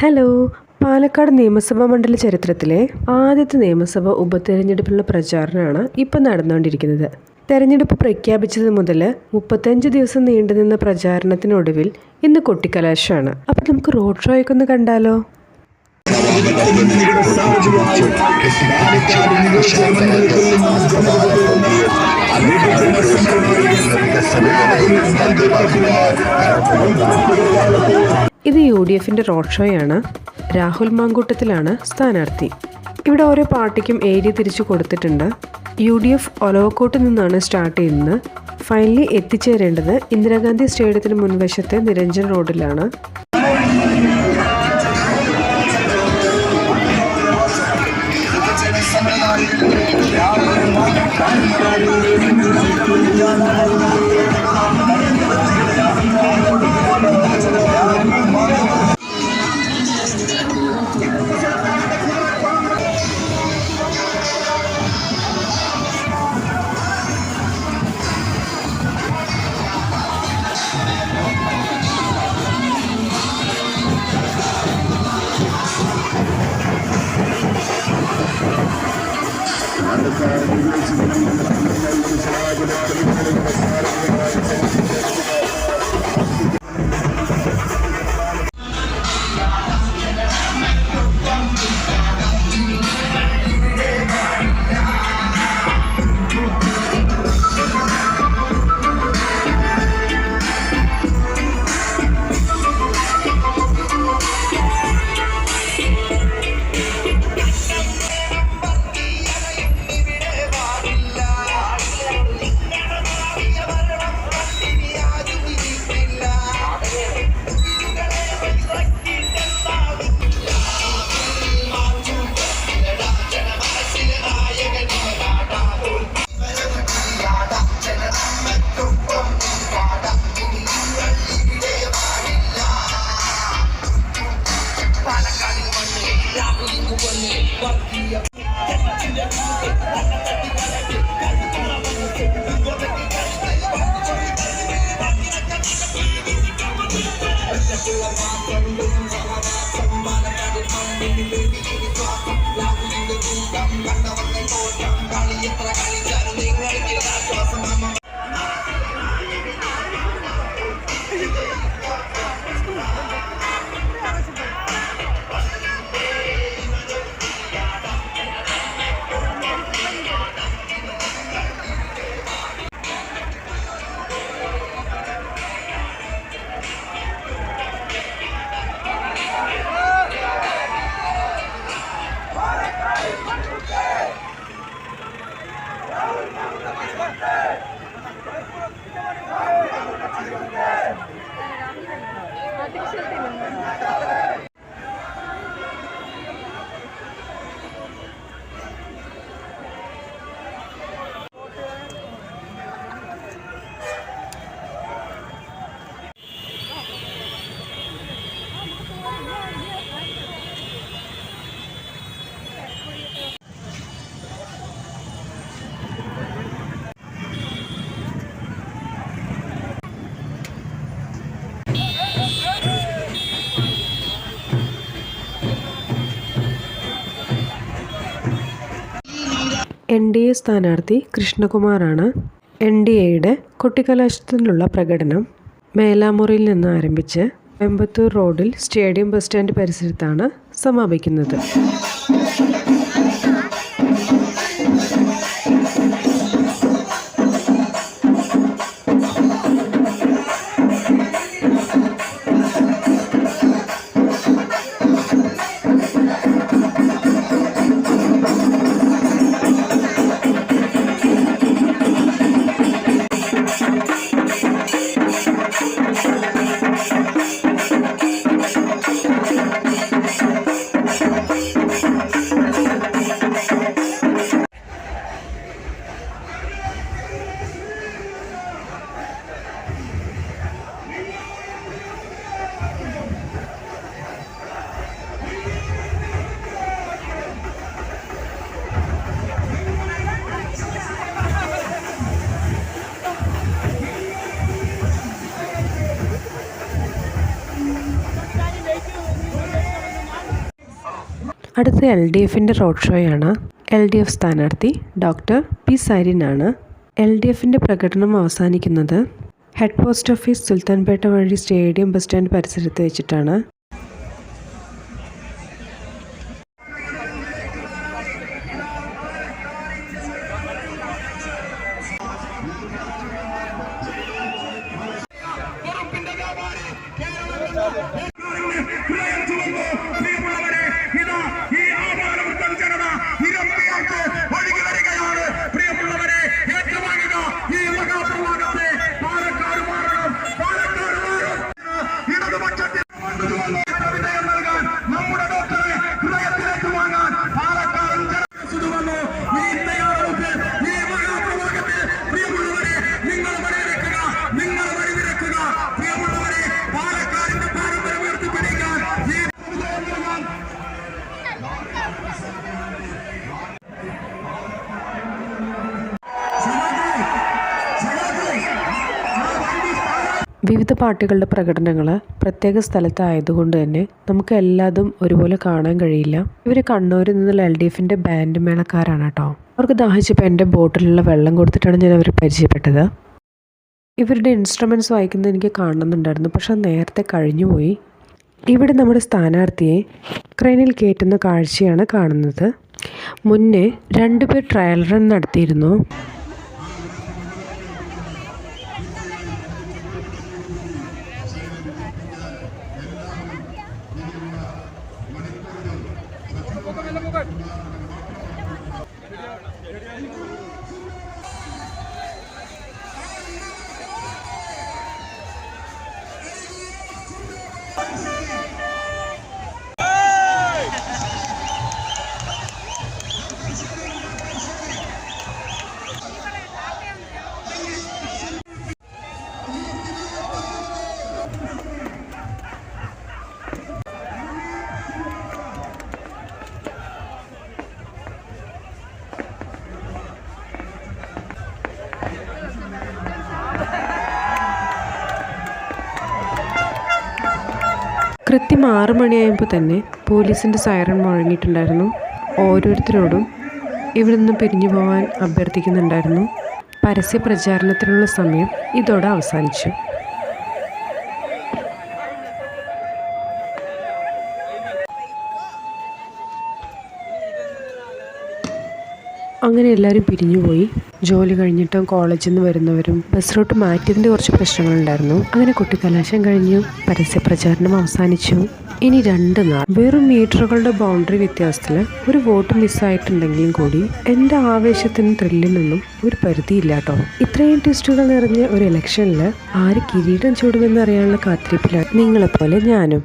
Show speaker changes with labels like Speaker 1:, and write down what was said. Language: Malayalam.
Speaker 1: ഹലോ. പാലക്കാട് നിയമസഭാ മണ്ഡല ചരിത്രത്തിലെ ആദ്യത്തെ നിയമസഭാ ഉപതെരഞ്ഞെടുപ്പിനുള്ള പ്രചാരണമാണ് ഇപ്പം നടന്നുകൊണ്ടിരിക്കുന്നത്. തെരഞ്ഞെടുപ്പ് പ്രഖ്യാപിച്ചത് മുതൽ 35 ദിവസം നീണ്ടുനിന്ന പ്രചാരണത്തിനൊടുവിൽ ഇന്ന് കൊട്ടിക്കലാശമാണ്. അപ്പം നമുക്ക് റോഡ് ഷോയൊക്കെ ഒന്ന് കണ്ടാലോ? ഇത് UDFന്റെ റോഡ് ഷോയാണ്. രാഹുൽ മാങ്കൂട്ടത്തിലാണ് സ്ഥാനാർത്ഥി. ഇവിടെ ഓരോ പാർട്ടിക്കും ഏരിയ തിരിച്ചു കൊടുത്തിട്ടുണ്ട്. UDF ഒലവക്കോട്ട് നിന്നാണ് സ്റ്റാർട്ട് ചെയ്യുന്നത്. ഫൈനലി എത്തിച്ചേരേണ്ടത് ഇന്ദിരാഗാന്ധി സ്റ്റേഡിയത്തിന് മുൻവശത്തെ നിരഞ്ജൻ റോഡിലാണ്. NDA സ്ഥാനാർത്ഥി കൃഷ്ണകുമാറാണ്. NDAയുടെ കൊട്ടിക്കലാശത്തിനുള്ള പ്രകടനം മേലാമുറിയിൽ നിന്ന് ആരംഭിച്ച് കോയമ്പത്തൂർ റോഡിൽ സ്റ്റേഡിയം ബസ് സ്റ്റാൻഡ് പരിസരത്താണ് സമാപിക്കുന്നത്. അടുത്ത LDFൻ്റെ റോഡ് ഷോയാണ്. LDF സ്ഥാനാർത്ഥി ഡോക്ടർ പി സരിനാണ്. LDFൻ്റെ പ്രകടനം അവസാനിക്കുന്നത് ഹെഡ് പോസ്റ്റ് ഓഫീസ് സുൽത്താൻപേട്ട വഴി സ്റ്റേഡിയം ബസ് സ്റ്റാൻഡ് പരിസരത്ത് വെച്ചിട്ടാണ്. വിവിധ പാർട്ടികളുടെ പ്രകടനങ്ങൾ പ്രത്യേക സ്ഥലത്തായതുകൊണ്ട് തന്നെ നമുക്ക് എല്ലാതും ഒരുപോലെ കാണാൻ കഴിയില്ല. ഇവർ കണ്ണൂരിൽ നിന്നുള്ള LDFൻ്റെ ബാൻഡ് മേളക്കാരാണ് കേട്ടോ. അവർക്ക് ദാഹിച്ചപ്പോൾ എൻ്റെ ബോട്ടിലുള്ള വെള്ളം കൊടുത്തിട്ടാണ് ഞാൻ അവരെ പരിചയപ്പെട്ടത്. ഇവരുടെ ഇൻസ്ട്രുമെൻറ്റ്സ് വായിക്കുന്നത് എനിക്ക് കാണുന്നുണ്ടായിരുന്നു, പക്ഷെ അത് നേരത്തെ കഴിഞ്ഞുപോയി. ഇവിടെ നമ്മുടെ സ്ഥാനാർത്ഥിയെ ക്രെയിനിൽ കയറ്റുന്ന കാഴ്ചയാണ് കാണുന്നത്. മുന്നേ 2 പേർ ട്രയൽ റൺ നടത്തിയിരുന്നു. കൃത്യം 6 മണിയായപ്പോൾ തന്നെ പോലീസിൻ്റെ സൈറൺ മുഴങ്ങിയിട്ടുണ്ടായിരുന്നു. ഓരോരുത്തരോടും ഇവിടെ നിന്ന് പിരിഞ്ഞു പോകാൻ അഭ്യർത്ഥിക്കുന്നുണ്ടായിരുന്നു. പരസ്യ പ്രചാരണത്തിനുള്ള സമയം ഇതോടെ അവസാനിച്ചു. അങ്ങനെ എല്ലാവരും പിരിഞ്ഞുപോയി. ജോലി കഴിഞ്ഞിട്ടും കോളേജിൽ നിന്ന് വരുന്നവരും ബസ് റൂട്ട് മാറ്റിയതിൻ്റെ കുറച്ച് പ്രശ്നങ്ങളുണ്ടായിരുന്നു. അങ്ങനെ കുട്ടിക്കലാശം കഴിഞ്ഞു, പരസ്യപ്രചാരണം അവസാനിച്ചു. ഇനി 2 നാൾ വെറും മീറ്ററുകളുടെ ബൗണ്ടറി വ്യത്യാസത്തിൽ ഒരു വോട്ട് മിസ്സായിട്ടുണ്ടെങ്കിലും കൂടി എൻ്റെ ആവേശത്തിനും ത്രില്ലിനൊന്നും ഒരു പരിധിയില്ല കേട്ടോ. ഇത്രയും ട്വിസ്റ്റുകൾ നിറഞ്ഞ ഒരു ഇലക്ഷനിൽ ആര് കിരീടം ചൂടുമെന്ന് അറിയാനുള്ള കാത്തിരിപ്പിലാണ് നിങ്ങളെപ്പോലെ ഞാനും.